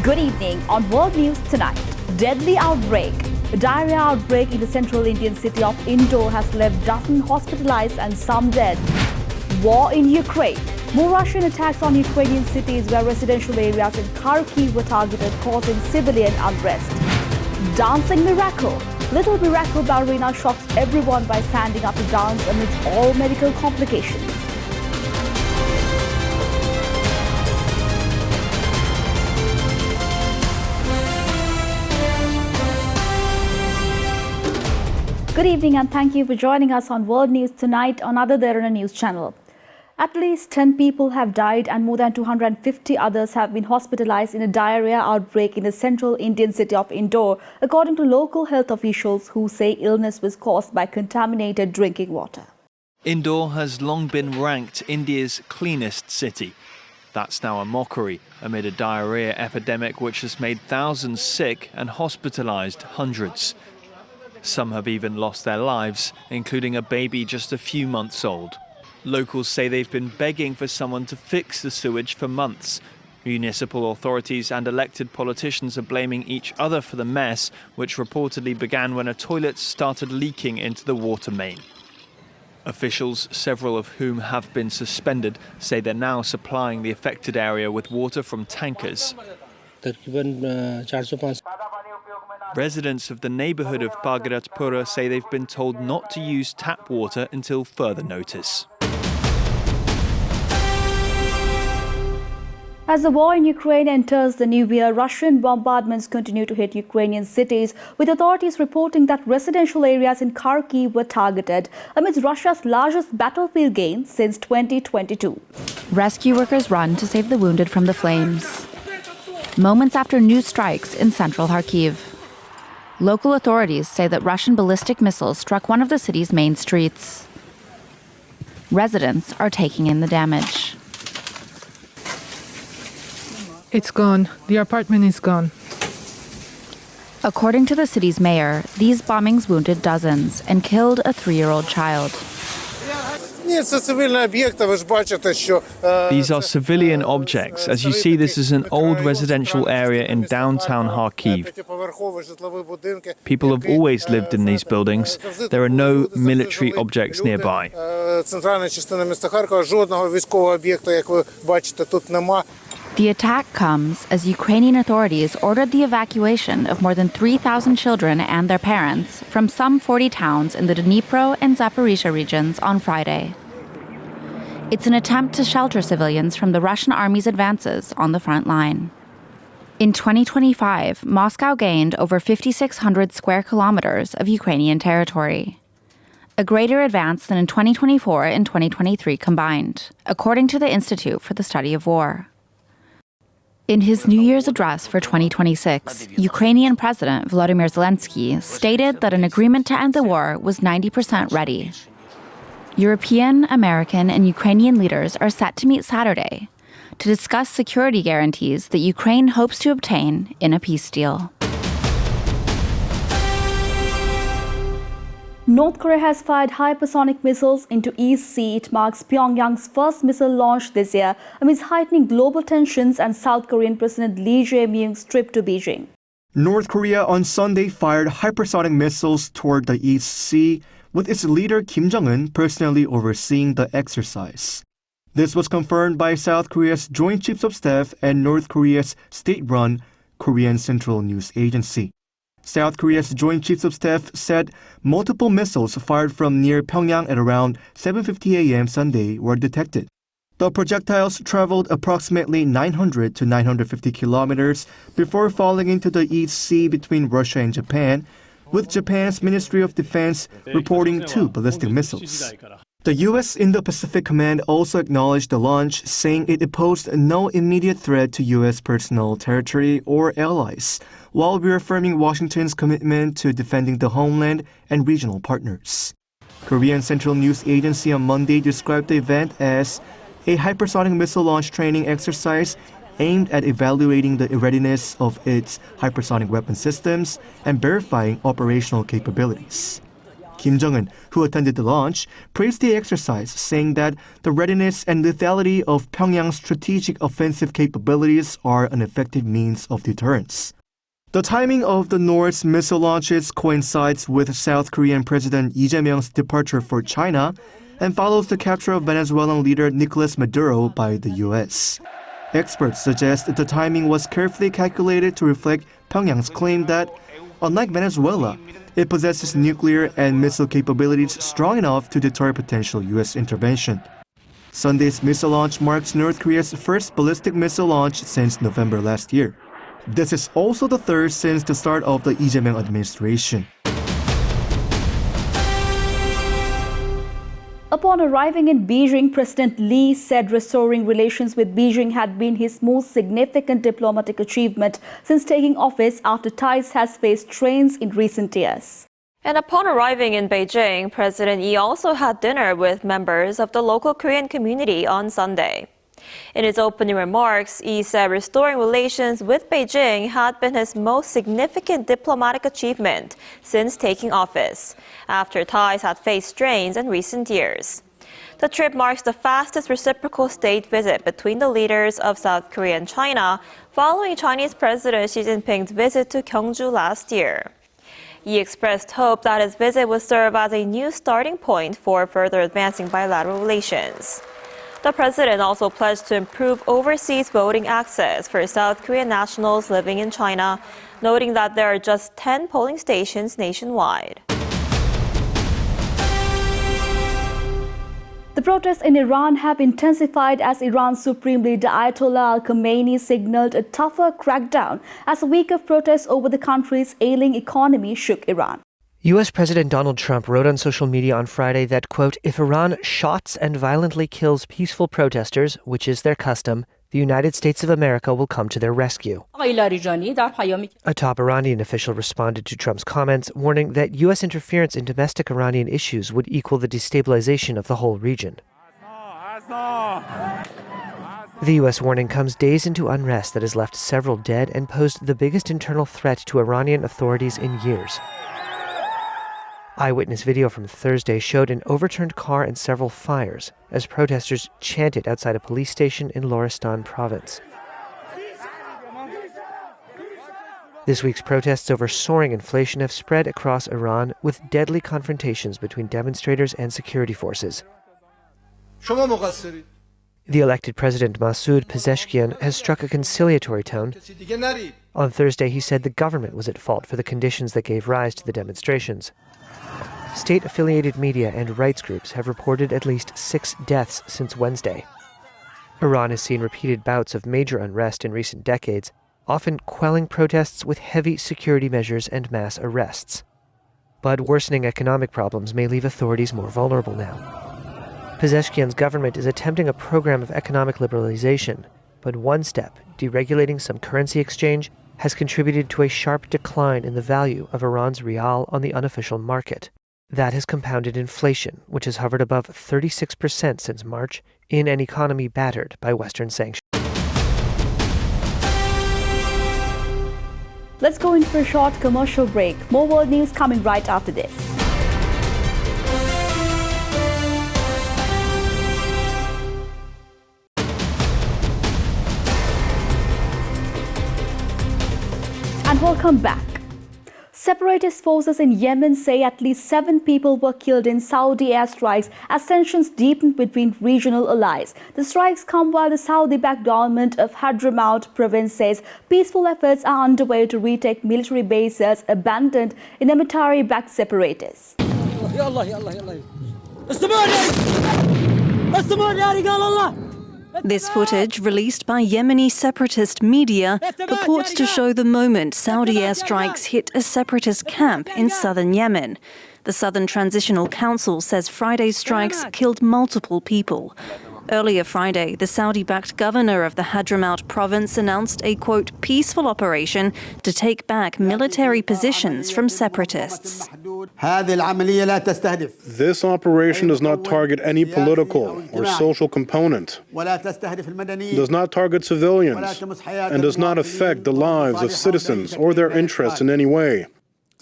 Good evening on World News Tonight. Deadly outbreak. A diarrhea outbreak in the central Indian city of Indore has left dozens hospitalized and some dead. War in Ukraine. More Russian attacks on Ukrainian cities where residential areas in Kharkiv were targeted, causing civilian unrest. Dancing miracle. Little miracle Ballerina shocks everyone by standing up to dance amidst all medical complications. Good evening and thank you for joining us on World News Tonight on other Derana news channel. At least 10 people have died and more than 250 others have been hospitalized in a diarrhea outbreak in the central Indian city of Indore, according to local health officials who say illness was caused by contaminated drinking water. Indore has long been ranked India's cleanest city. That's now a mockery amid a diarrhea epidemic which has made thousands sick and hospitalized hundreds. Some have even lost their lives, including a baby just a few months old. Locals say they've been begging for someone to fix the sewage for months. Municipal authorities and elected politicians are blaming each other for the mess, which reportedly began when a toilet started leaking into the water main. Officials, several of whom have been suspended, say they're now supplying the affected area with water from tankers. Residents of the neighbourhood of Bhagirathpura say they've been told not to use tap water until further notice. As the war in Ukraine enters the new year, Russian bombardments continue to hit Ukrainian cities, with authorities reporting that residential areas in Kharkiv were targeted amidst Russia's largest battlefield gain since 2022. Rescue workers run to save the wounded from the flames. Moments after new strikes in central Kharkiv. Local authorities say that Russian ballistic missiles struck one of the city's main streets. Residents are taking in the damage. It's gone. The apartment is gone. According to the city's mayor, these bombings wounded dozens and killed a 3-year-old child. These are civilian objects. As you see, this is an old residential area in downtown Kharkiv. People have always lived in these buildings. There are no military objects nearby. The attack comes as Ukrainian authorities ordered the evacuation of more than 3,000 children and their parents from some 40 towns in the Dnipro and Zaporizhzhia regions on Friday. It's an attempt to shelter civilians from the Russian army's advances on the front line. In 2025, Moscow gained over 5,600 square kilometers of Ukrainian territory, a greater advance than in 2024 and 2023 combined, according to the Institute for the Study of War. In his New Year's address for 2026, Ukrainian President Volodymyr Zelensky stated that an agreement to end the war was 90% ready. European, American, and Ukrainian leaders are set to meet Saturday to discuss security guarantees that Ukraine hopes to obtain in a peace deal. North Korea has fired hypersonic missiles into East Sea. It marks Pyongyang's first missile launch this year amidst heightening global tensions and South Korean President Lee Jae-myung's trip to Beijing. North Korea on Sunday fired hypersonic missiles toward the East Sea, with its leader Kim Jong-un personally overseeing the exercise. This was confirmed by South Korea's Joint Chiefs of Staff and North Korea's state-run Korean Central News Agency. South Korea's Joint Chiefs of Staff said multiple missiles fired from near Pyongyang at around 7:50 a.m. Sunday were detected. The projectiles traveled approximately 900 to 950 kilometers before falling into the East Sea between Russia and Japan, with Japan's Ministry of Defense reporting 2 ballistic missiles. The U.S. Indo-Pacific Command also acknowledged the launch, saying it posed no immediate threat to U.S. personal territory or allies, while reaffirming Washington's commitment to defending the homeland and regional partners. Korean Central News Agency on Monday described the event as a hypersonic missile launch training exercise aimed at evaluating the readiness of its hypersonic weapon systems and verifying operational capabilities. Kim Jong-un, who attended the launch, praised the exercise, saying that the readiness and lethality of Pyongyang's strategic offensive capabilities are an effective means of deterrence. The timing of the North's missile launches coincides with South Korean President Lee Jae-myung's departure for China and follows the capture of Venezuelan leader Nicolas Maduro by the U.S. Experts suggest the timing was carefully calculated to reflect Pyongyang's claim that, unlike Venezuela, it possesses nuclear and missile capabilities strong enough to deter potential U.S. intervention. Sunday's missile launch marks North Korea's first ballistic missile launch since November last year. This is also the third since the start of the Lee Jae-myung administration. Upon arriving in Beijing, President Lee said restoring relations with Beijing had been his most significant diplomatic achievement since taking office after ties has faced strains in recent years. And upon arriving in Beijing, President Lee also had dinner with members of the local Korean community on Sunday. In his opening remarks, Lee said restoring relations with Beijing had been his most significant diplomatic achievement since taking office, after ties had faced strains in recent years. The trip marks the fastest reciprocal state visit between the leaders of South Korea and China following Chinese President Xi Jinping's visit to Gyeongju last year. Lee expressed hope that his visit would serve as a new starting point for further advancing bilateral relations. The president also pledged to improve overseas voting access for South Korean nationals living in China, noting that there are just 10 polling stations nationwide. The protests in Iran have intensified as Iran's Supreme Leader Ayatollah Ali Khamenei signaled a tougher crackdown as a week of protests over the country's ailing economy shook Iran. U.S. President Donald Trump wrote on social media on Friday that, quote, if Iran shots and violently kills peaceful protesters, which is their custom, the United States of America will come to their rescue. A top Iranian official responded to Trump's comments, warning that U.S. interference in domestic Iranian issues would equal the destabilization of the whole region. The U.S. warning comes days into unrest that has left several dead and posed the biggest internal threat to Iranian authorities in years. Eyewitness video from Thursday showed an overturned car and several fires as protesters chanted outside a police station in Loristan province. This week's protests over soaring inflation have spread across Iran, with deadly confrontations between demonstrators and security forces. The elected president Masoud Pezeshkian has struck a conciliatory tone. On Thursday, he said the government was at fault for the conditions that gave rise to the demonstrations. State-affiliated media and rights groups have reported at least 6 deaths since Wednesday. Iran has seen repeated bouts of major unrest in recent decades, often quelling protests with heavy security measures and mass arrests. But worsening economic problems may leave authorities more vulnerable now. Pezeshkian's government is attempting a program of economic liberalization, but one step, deregulating some currency exchange, has contributed to a sharp decline in the value of Iran's rial on the unofficial market. That has compounded inflation, which has hovered above 36% since March, in an economy battered by Western sanctions. Let's go in for a short commercial break. More world news coming right after this. And welcome back. Separatist forces in Yemen say at least 7 people were killed in Saudi airstrikes as tensions deepened between regional allies. The strikes come while the Saudi-backed government of Hadramaut province says peaceful efforts are underway to retake military bases abandoned in Emitari-backed separatists. This footage, released by Yemeni separatist media, purports to show the moment Saudi airstrikes hit a separatist camp in southern Yemen. The Southern Transitional Council says Friday's strikes killed multiple people. Earlier Friday, the Saudi-backed governor of the Hadramaut province announced a, quote, peaceful operation to take back military positions from separatists. This operation does not target any political or social component, does not target civilians, and does not affect the lives of citizens or their interests in any way.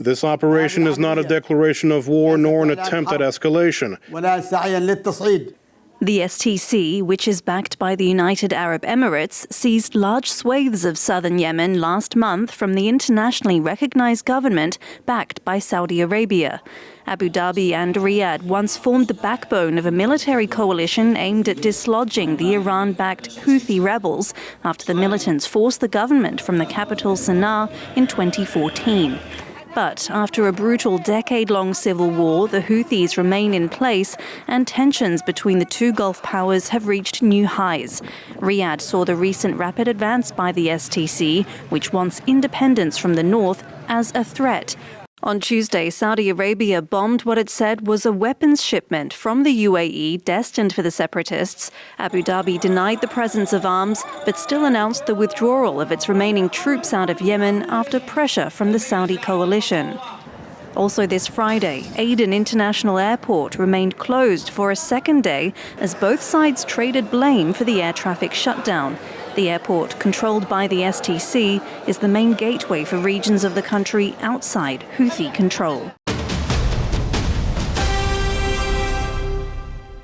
This operation is not a declaration of war nor an attempt at escalation. The STC, which is backed by the United Arab Emirates, seized large swathes of southern Yemen last month from the internationally recognized government backed by Saudi Arabia. Abu Dhabi and Riyadh once formed the backbone of a military coalition aimed at dislodging the Iran-backed Houthi rebels after the militants forced the government from the capital Sana'a in 2014. But after a brutal decade-long civil war, the Houthis remain in place and tensions between the two Gulf powers have reached new highs. Riyadh saw the recent rapid advance by the STC, which wants independence from the north, as a threat. On Tuesday, Saudi Arabia bombed what it said was a weapons shipment from the UAE destined for the separatists. Abu Dhabi denied the presence of arms, but still announced the withdrawal of its remaining troops out of Yemen after pressure from the Saudi coalition. Also this Friday, Aden International Airport remained closed for a second day as both sides traded blame for the air traffic shutdown. The airport, controlled by the STC, is the main gateway for regions of the country outside Houthi control.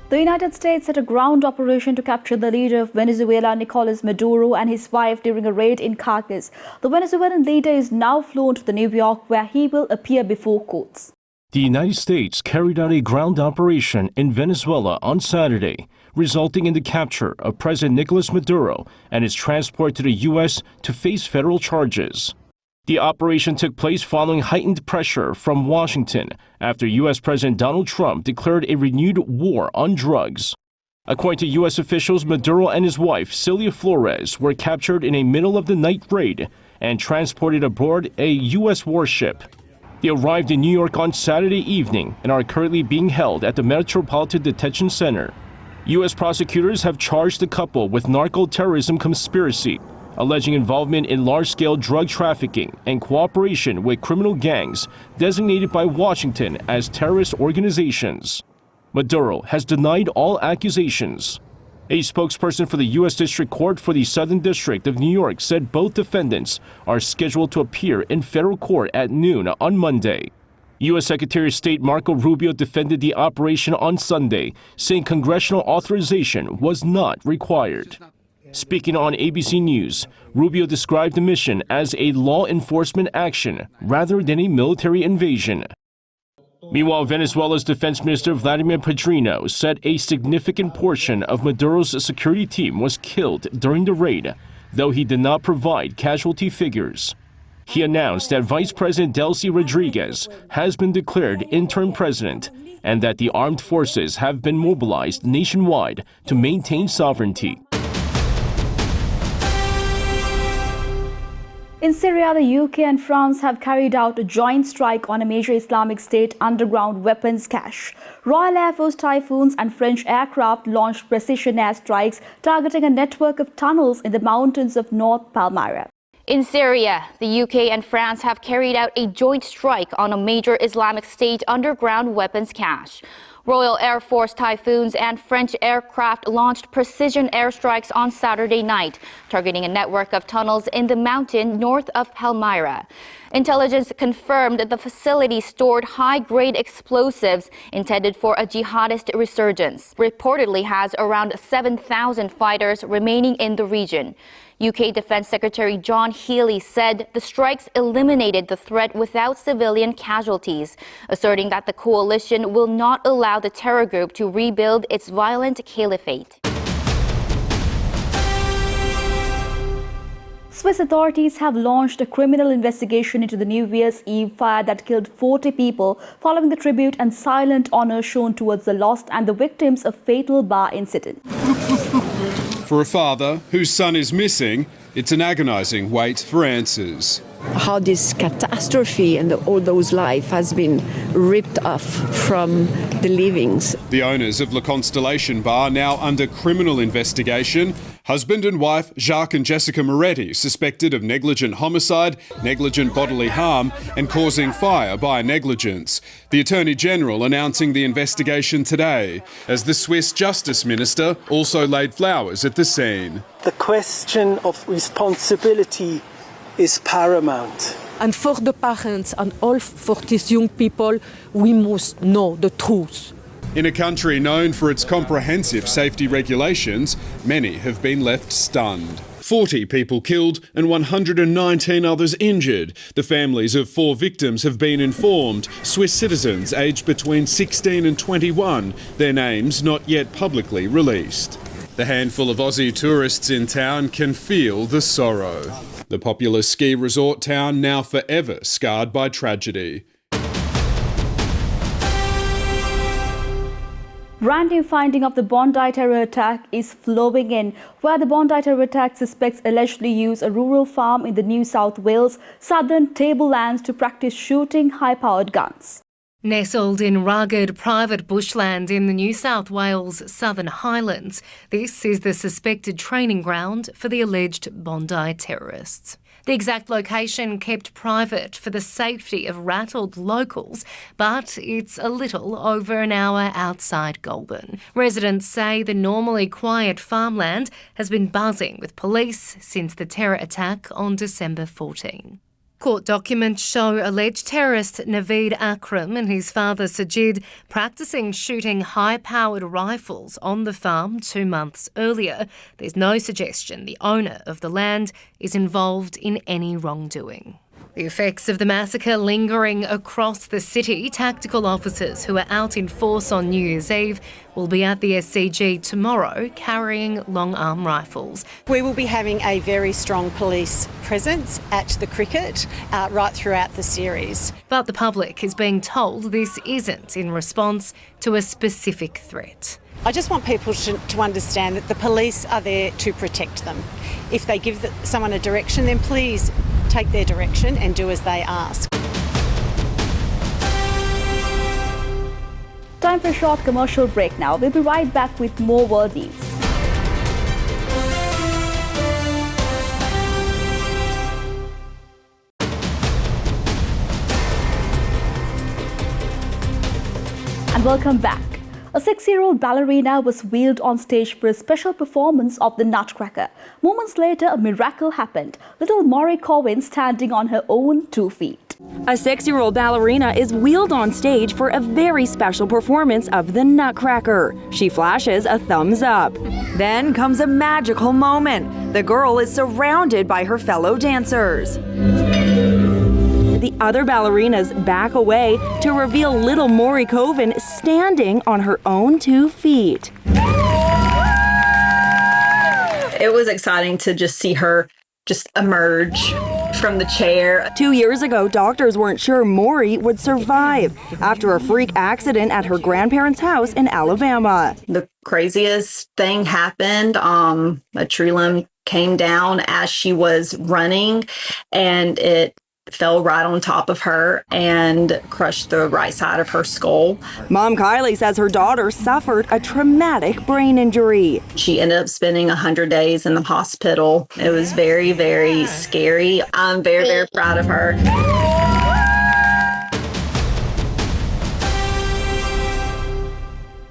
The United States set a ground operation to capture the leader of Venezuela, Nicolas Maduro, and his wife during a raid in Caracas. The Venezuelan leader is now flown to New York, where he will appear before courts. The United States carried out a ground operation in Venezuela on Saturday, resulting in the capture of President Nicolas Maduro and his transport to the U.S. to face federal charges. The operation took place following heightened pressure from Washington after U.S. President Donald Trump declared a renewed war on drugs. According to U.S. officials, Maduro and his wife, Celia Flores, were captured in a middle-of-the-night raid and transported aboard a U.S. warship. They arrived in New York on Saturday evening and are currently being held at the Metropolitan Detention Center. U.S. prosecutors have charged the couple with narco-terrorism conspiracy, alleging involvement in large-scale drug trafficking and cooperation with criminal gangs designated by Washington as terrorist organizations. Maduro has denied all accusations. A spokesperson for the U.S. District Court for the Southern District of New York said both defendants are scheduled to appear in federal court at noon on Monday. U.S. Secretary of State Marco Rubio defended the operation on Sunday, saying congressional authorization was not required. Speaking on ABC News, Rubio described the mission as a law enforcement action rather than a military invasion. Meanwhile, Venezuela's Defense Minister Vladimir Pedrino said a significant portion of Maduro's security team was killed during the raid, though he did not provide casualty figures. He announced that Vice President Delcy Rodriguez has been declared interim president and that the armed forces have been mobilized nationwide to maintain sovereignty. In Syria, the UK and France have carried out a joint strike on a major Islamic State underground weapons cache. Royal Air Force Typhoons and French aircraft launched precision airstrikes targeting a network of tunnels in the mountains of North Palmyra. In Syria, the UK and France have carried out a joint strike on a major Islamic State underground weapons cache. Royal Air Force Typhoons and French aircraft launched precision airstrikes on Saturday night, targeting a network of tunnels in the mountain north of Palmyra. Intelligence confirmed that the facility stored high-grade explosives intended for a jihadist resurgence. Reportedly has around 7,000 fighters remaining in the region. UK Defense Secretary John Healey said the strikes eliminated the threat without civilian casualties, asserting that the coalition will not allow the terror group to rebuild its violent caliphate. Swiss authorities have launched a criminal investigation into the New Year's Eve fire that killed 40 people following the tribute and silent honor shown towards the lost and the victims of fatal bar incident. For a father whose son is missing, it's an agonizing wait for answers. How this catastrophe and all those lives has been ripped off from the livings. The owners of La Constellation Bar now under criminal investigation. Husband and wife Jacques and Jessica Moretti suspected of negligent homicide, negligent bodily harm and causing fire by negligence. The Attorney General announcing the investigation today, as the Swiss Justice Minister also laid flowers at the scene. The question of responsibility is paramount. And for the parents and all for these young people, we must know the truth. In a country known for its comprehensive safety regulations, many have been left stunned. 40 people killed and 119 others injured. The families of 4 victims have been informed. Swiss citizens aged between 16 and 21, their names not yet publicly released. The handful of Aussie tourists in town can feel the sorrow. The popular ski resort town now forever scarred by tragedy. Brand new finding of the Bondi terror attack is flowing in, where the Bondi terror attack suspects allegedly used a rural farm in the New South Wales southern tablelands to practice shooting high-powered guns. Nestled in rugged private bushland in the New South Wales Southern Highlands, this is the suspected training ground for the alleged Bondi terrorists. The exact location kept private for the safety of rattled locals, but it's a little over an hour outside Goulburn. Residents say the normally quiet farmland has been buzzing with police since the terror attack on December 14. Court documents show alleged terrorist Naveed Akram and his father Sajid practising shooting high-powered rifles on the farm 2 months earlier. There's no suggestion the owner of the land is involved in any wrongdoing. The effects of the massacre lingering across the city. Tactical officers who are out in force on New Year's Eve will be at the SCG tomorrow carrying long-arm rifles. We will be having a very strong police presence at the cricket right throughout the series. But the public is being told this isn't in response to a specific threat. I just want people to understand that the police are there to protect them. If they give someone a direction, then please take their direction and do as they ask. Time for a short commercial break now. We'll be right back with more world news. And welcome back. A 6-year-old ballerina was wheeled on stage for a special performance of the Nutcracker. Moments later, a miracle happened. Little Maury Cowan standing on her own 2 feet. A 6-year-old ballerina is wheeled on stage for a very special performance of the Nutcracker. She flashes a thumbs up. Then comes a magical moment. The girl is surrounded by her fellow dancers. The other ballerinas back away to reveal little Maury Cowan standing on her own 2 feet. It was exciting to just see her just emerge from the chair. 2 years ago, doctors weren't sure Maury would survive after a freak accident at her grandparents' house in Alabama. The craziest thing happened. A tree limb came down as she was running, and it fell right on top of her and crushed the right side of her skull. Mom Kylie says her daughter suffered a traumatic brain injury. She ended up spending 100 days in the hospital. It was very, very scary. I'm very, very proud of her.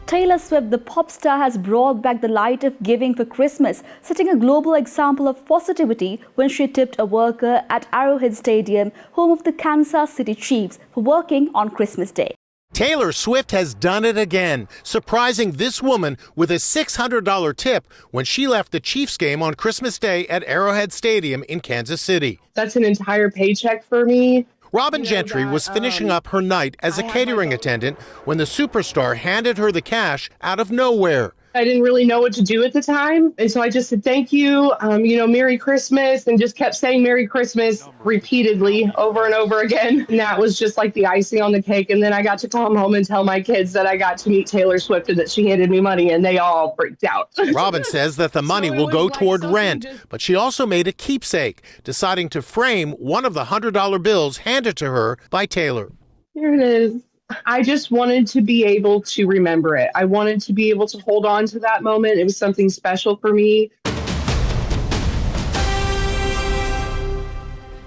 Taylor Swift, the pop star, has brought back the light of giving for Christmas, setting a global example of positivity when she tipped a worker at Arrowhead Stadium, home of the Kansas City Chiefs, for working on Christmas Day. Taylor Swift has done it again, surprising this woman with a $600 tip when she left the Chiefs game on Christmas Day at Arrowhead Stadium in Kansas City. That's an entire paycheck for me. Robin Gentry was finishing up her night as a catering attendant when the superstar handed her the cash out of nowhere. I didn't really know what to do at the time. And so I just said, thank you, Merry Christmas, and just kept saying Merry Christmas repeatedly over and over again. And that was just like the icing on the cake. And then I got to come home and tell my kids that I got to meet Taylor Swift and that she handed me money, and they all freaked out. Robin says that the money will go toward rent, but she also made a keepsake, deciding to frame one of the $100 bills handed to her by Taylor. Here it is. I just wanted to be able to remember it. I wanted to be able to hold on to that moment. It was something special for me.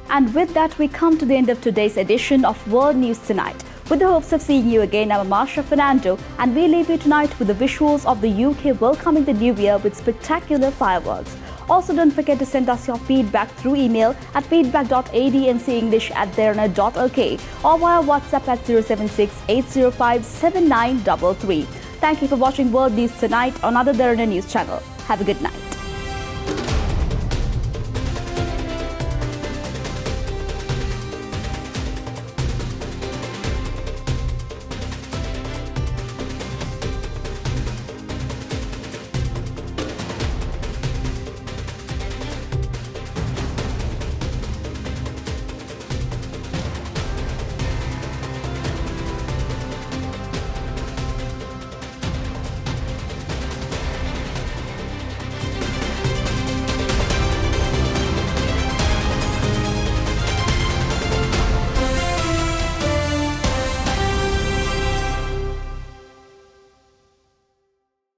And with that, we come to the end of today's edition of World News Tonight. With the hopes of seeing you again, I'm Marsha Fernando, and we leave you tonight with the visuals of the UK welcoming the new year with spectacular fireworks. Also, don't forget to send us your feedback through email at feedback.adncenglish@derana.ok or via WhatsApp at 076-805-7933. Thank you for watching World News Tonight on other Derana News channel. Have a good night.